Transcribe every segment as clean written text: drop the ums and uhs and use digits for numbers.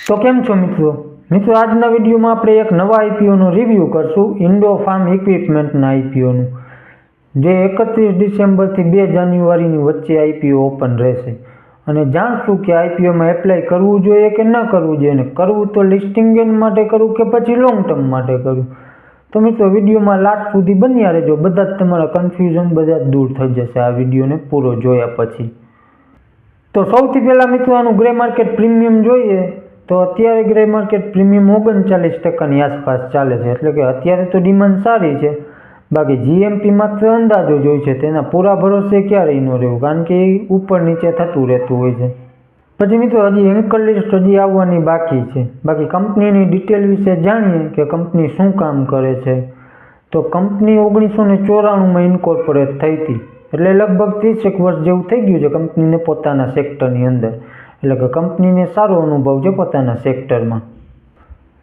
તો કેમ છો મિત્રો આજના વિડીયોમાં આપણે એક નવા આઈપીઓનો રિવ્યૂ કરશું ઇન્ડો ફાર્મ ઇક્વિપમેન્ટના આઈપીઓનું, જે 31 ડિસેમ્બરથી 2 જાન્યુઆરીની વચ્ચે આઈપીઓ ઓપન રહેશે અને જાણશું કે આઈપીઓમાં એપ્લાય કરવું જોઈએ કે ન કરવું જોઈએ, અને કરવું તો લિસ્ટિંગ ગેઇન માટે કરવું કે પછી લોંગ ટર્મ માટે કરવું. તો મિત્રો વિડીયોમાં લાસ્ટ સુધી બન્યા રહેજો, બધા જ તમારા કન્ફ્યુઝન બધા જ દૂર થઈ જશે આ વિડીયોને પૂરો જોયા પછી. તો સૌથી પહેલાં મિત્રો આનું ગ્રે માર્કેટ પ્રીમિયમ જોઈએ તો અત્યારે ગ્રે માર્કેટ પ્રીમિયમ 39% આસપાસ ચાલે છે, એટલે કે અત્યારે તો ડિમાન્ડ સારી છે. બાકી જીએમપી માત્ર અંદાજો જ હોય છે, તેના પૂરા ભરોસે ક્યારેય ન રહેવું, કારણ કે એ ઉપર નીચે થતું રહેતું હોય છે. પછી મિત્રો હજી એન્કર લિસ્ટ હજી આવવાની બાકી છે. બાકી કંપનીની ડિટેલ વિશે જાણીએ કે કંપની શું કામ કરે છે. તો કંપની 1994માં ઇન્કોર્પોરેટ થઈ હતી, એટલે લગભગ 30 વર્ષ જેવું થઈ ગયું છે કંપનીને પોતાના સેક્ટરની અંદર, એટલે કે કંપનીને સારો અનુભવ છે પોતાના સેક્ટરમાં.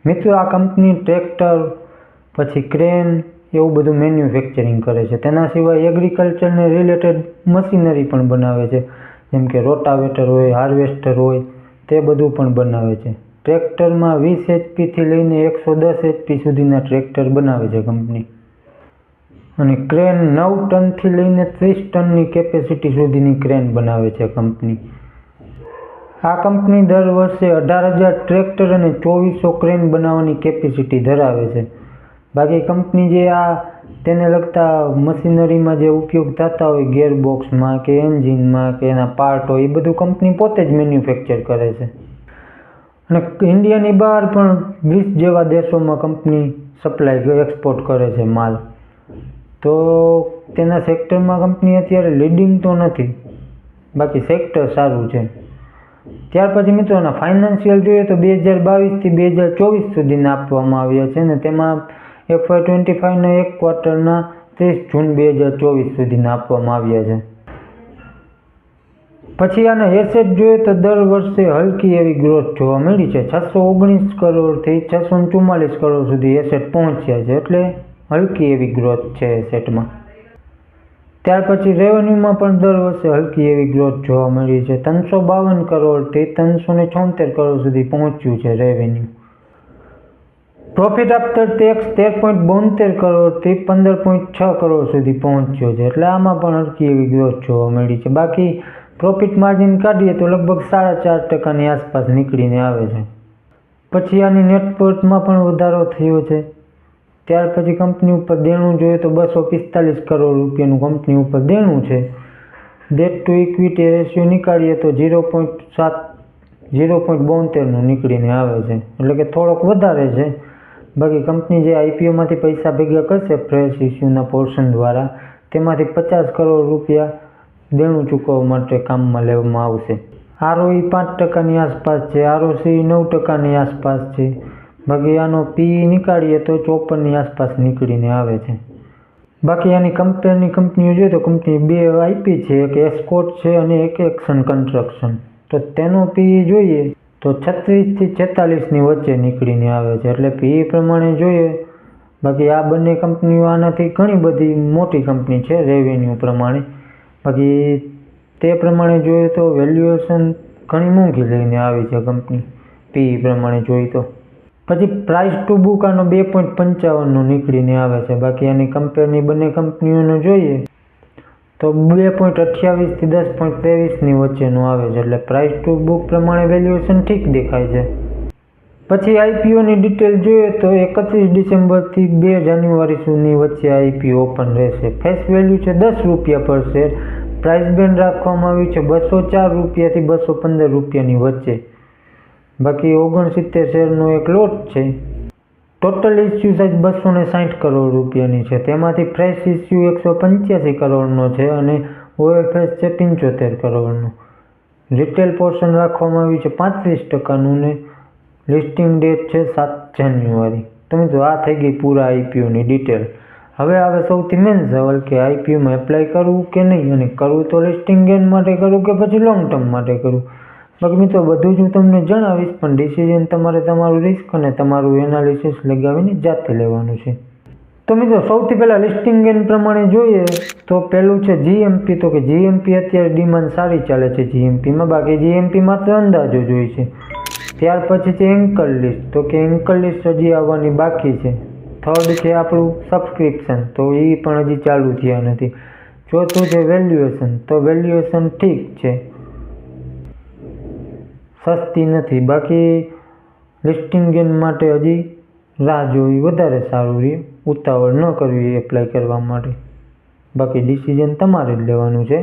મિત્રો આ કંપની ટ્રેક્ટર પછી ક્રેન એવું બધું મેન્યુફેક્ચરિંગ કરે છે. તેના સિવાય એગ્રીકલ્ચરને રિલેટેડ મશીનરી પણ બનાવે છે, જેમ કે રોટાવેટર હોય, હાર્વેસ્ટર હોય, તે બધું પણ બનાવે છે. ટ્રેક્ટરમાં 20 HP લઈને 110 HP સુધીના ટ્રેક્ટર બનાવે છે કંપની, અને ક્રેન 9 ટનથી લઈને 30 ટનની કેપેસિટી સુધીની ક્રેન બનાવે છે કંપની. આ કંપની દર વર્ષે 18,000 ટ્રેક્ટર અને 2400 ક્રેન બનાવવાની કેપેસિટી ધરાવે છે. બાકી કંપની જે તેને લગતા મશીનરીમાં જે ઉપયોગ થતા હોય, ગિયરબોક્સમાં કે એન્જિનમાં કે એના પાર્ટ હોય, એ બધું કંપની પોતે જ મેન્યુફેક્ચર કરે છે. અને ઇન્ડિયાની બહાર પણ 20 જેવા દેશોમાં કંપની સપ્લાય એક્સપોર્ટ કરે છે માલ. તો તેના સેક્ટરમાં કંપની અત્યારે લીડિંગ તો નથી, બાકી સેક્ટર સારું છે. ત્યાર પછી મિત્રો એના ફાઇનાન્શિયલ જોઈએ તો 2022થી 2024 સુધીના આપવામાં આવ્યા છે, અને તેમાં FY25ના એક ક્વાર્ટરના 30 જૂન 2024 સુધીના આપવામાં આવ્યા છે. પછી આના એસેટ જોઈએ તો દર વર્ષે હલકી એવી ગ્રોથ જોવા મળી છે. 619 કરોડથી 644 કરોડ સુધી એસેટ પહોંચ્યા છે, એટલે હલકી એવી ગ્રોથ છે એસેટમાં. ત્યાર પછી રેવન્યુમાં પણ દર વર્ષે હલકી એવી ગ્રોથ જોવા મળી છે. 352 કરોડથી 376 કરોડ સુધી પહોંચ્યું છે રેવન્યુ. પ્રોફિટ આફ્ટર ટેક્સ 13.72 કરોડથી 15.6 કરોડ સુધી પહોંચ્યો છે, એટલે આમાં પણ હલકી એવી ગ્રોથ જોવા મળી છે. બાકી પ્રોફિટ માર્જિન કાઢીએ તો લગભગ 4.5% આસપાસ નીકળીને આવે છે. પછી આની નેટવર્થમાં પણ વધારો થયો છે. ત્યાર પછી કંપની ઉપર દેણું જોઈએ તો 245 કરોડ રૂપિયાનું કંપની ઉપર દેણું છે. ડેટ ટુ ઇક્વિટી રેશિયો નીકાળીએ તો 0.72નું નીકળીને આવે છે, એટલે કે થોડોક વધારે છે. બાકી કંપની જે આઈપીઓમાંથી પૈસા ભેગા કરશે ફ્રેશ ઇસ્યુના પોર્શન દ્વારા, તેમાંથી 50 કરોડ રૂપિયા દેણું ચૂકવવા માટે કામમાં લેવામાં આવશે. આરઓઈ 5%ની આસપાસ છે, આરઓસી 9%ની આસપાસ છે. બાકી આનો પી નીકાળીએ તો 54ની આસપાસ નીકળીને આવે છે. બાકી આની કંપનીઓ જોઈએ તો કંપની 2 આઈપી છે, એક એસ્કોર્ટ છે અને એક એક્શન કન્સ્ટ્રક્શન. તો તેનો પી જોઈએ તો 36થી 46ની વચ્ચે નીકળીને આવે છે, એટલે પી પ્રમાણે જોઈએ. બાકી આ બંને કંપનીઓ આનાથી ઘણી બધી મોટી કંપની છે રેવન્યુ પ્રમાણે. બાકી તે પ્રમાણે જોઈએ તો વેલ્યુએશન ઘણી મોંઘી લઈને આવી છે કંપની પી પ્રમાણે જોઈએ તો. પછી પ્રાઇસ ટુ બુક આનો 2.55નું નીકળીને આવે છે. બાકી આની કંપેરની બંને કંપનીઓનો જોઈએ તો 2.28થી 10.23ની વચ્ચેનું આવે છે, એટલે પ્રાઇસ ટુ બુક પ્રમાણે વેલ્યુએશન ઠીક દેખાય છે. પછી આઈપીઓની ડિટેલ જોઈએ તો 31 ડિસેમ્બરથી 2 જાન્યુઆરી સુધીની વચ્ચે આઈપીઓ ઓપન રહેશે. ફેસ વેલ્યુ છે ₹10 પર શેર. પ્રાઇસ બેન્ડ રાખવામાં આવ્યું છે ₹204 થી ₹215 વચ્ચે. બાકી 69 શેરનો એક લોટ છે. ટોટલ ઇસ્યુ સાઇઝ 260 કરોડ રૂપિયાની છે. તેમાંથી ફ્રેશ ઇસ્યુ 185 કરોડનો છે અને ઓએફએસ છે 75 કરોડનો. રિટેલ પોર્શન રાખવામાં આવ્યું છે 35%નું ને લિસ્ટિંગ ડેટ છે 7 જાન્યુઆરી. તો મિત્રો આ થઈ ગઈ પૂરા આઈપીઓની ડિટેલ. હવે આવે સૌથી મેઇન સવાલ કે આઈપીઓમાં એપ્લાય કરવું કે નહીં, અને કરવું તો લિસ્ટિંગ ગેઇન માટે કરવું કે પછી લોંગ ટર્મ માટે કરવું. બાકી મિત્રો બધું જ હું તમને જણાવીશ, પણ ડિસિઝન તમારે તમારું રિસ્ક અને તમારું એનાલિસિસ લગાવીને જાતે લેવાનું છે. તો મિત્રો સૌથી પહેલાં લિસ્ટિંગ ગેઇન પ્રમાણે જોઈએ તો પહેલું છે જીએમપી. તો કે જીએમપી અત્યારે ડિમાન્ડ સારી ચાલે છે જીએમપીમાં. બાકી જીએમપી માત્ર અંદાજો જ હોય છે. ત્યાર પછી છે એન્કર લિસ્ટ, તો કે એન્કર લિસ્ટ હજી આવવાની બાકી છે. થર્ડ છે આપણું સબસ્ક્રિપ્શન, તો એ પણ હજી ચાલુ થયા નથી. ચોથું છે વેલ્યુએશન, તો વેલ્યુએશન ઠીક છે, સસ્તી નથી. બાકી લિસ્ટિંગ ગેન માટે હજી રાહ જોવી વધારે સારું રહે, ઉતાવળ ન કરવી એપ્લાય કરવા માટે. બાકી ડિસિઝન તમારે જ લેવાનું છે.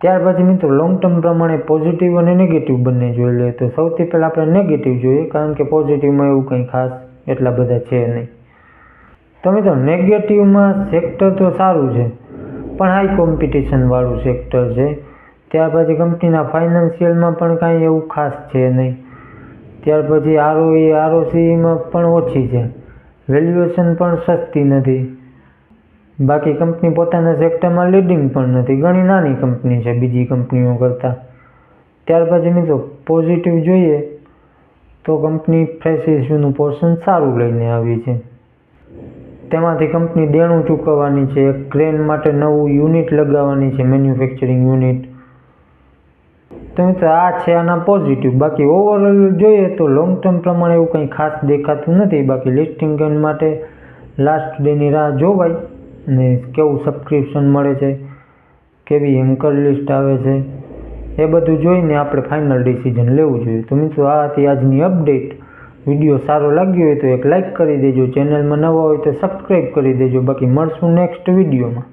ત્યાર પછી મિત્રો લોંગ ટર્મ પ્રમાણે પોઝિટિવ અને નેગેટિવ બંને જોઈ લે. તો સૌથી પહેલાં આપણે નેગેટિવ જોઈએ, કારણ કે પોઝિટિવમાં એવું કંઈ ખાસ એટલા બધા છે નહીં. તો મિત્રો નેગેટિવમાં સેક્ટર તો સારું છે, પણ હાઈ કોમ્પિટિશનવાળું સેક્ટર છે. ત્યાર પછી કંપનીના ફાઇનાન્શિયલમાં પણ કાંઈ એવું ખાસ છે નહીં. ત્યાર પછી ROE ROCમાં પણ ઓછી છે, વેલ્યુએશન પણ સસ્તી નથી. બાકી કંપની પોતાના સેક્ટરમાં લીડિંગ પણ નથી, ઘણી નાની કંપની છે બીજી કંપનીઓ કરતાં. ત્યાર પછી મિત્રો પોઝિટિવ જોઈએ તો કંપની ફ્રેશ ઇશ્યુનું પોર્શન સારું લઈને આવી છે. તેમાંથી કંપની દેણું ચૂકવવાની છે, એક ક્રેન માટે નવું યુનિટ લગાવવાની છે, મેન્યુફેક્ચરિંગ યુનિટ. તો મિત્રો આ છે આના પોઝિટિવ. બાકી ઓવરઓલ જોઈએ તો લોંગ ટર્મ પ્રમાણે એવું કંઈ ખાસ દેખાતું નથી. બાકી લિસ્ટિંગ ગેન માટે લાસ્ટ ડેની રાહ જોવાય અને કેવું સબસ્ક્રિપ્શન મળે છે, કેવી એન્કર લિસ્ટ આવે છે, એ બધું જોઈને આપણે ફાઇનલ ડિસિઝન લેવું જોઈએ. તો મિત્રો આ હતી આજની અપડેટ. વિડીયો સારો લાગ્યો હોય તો એક લાઇક કરી દેજો, ચેનલમાં નવા હોય તો સબસ્ક્રાઈબ કરી દેજો. બાકી મળશું નેક્સ્ટ વિડીયોમાં.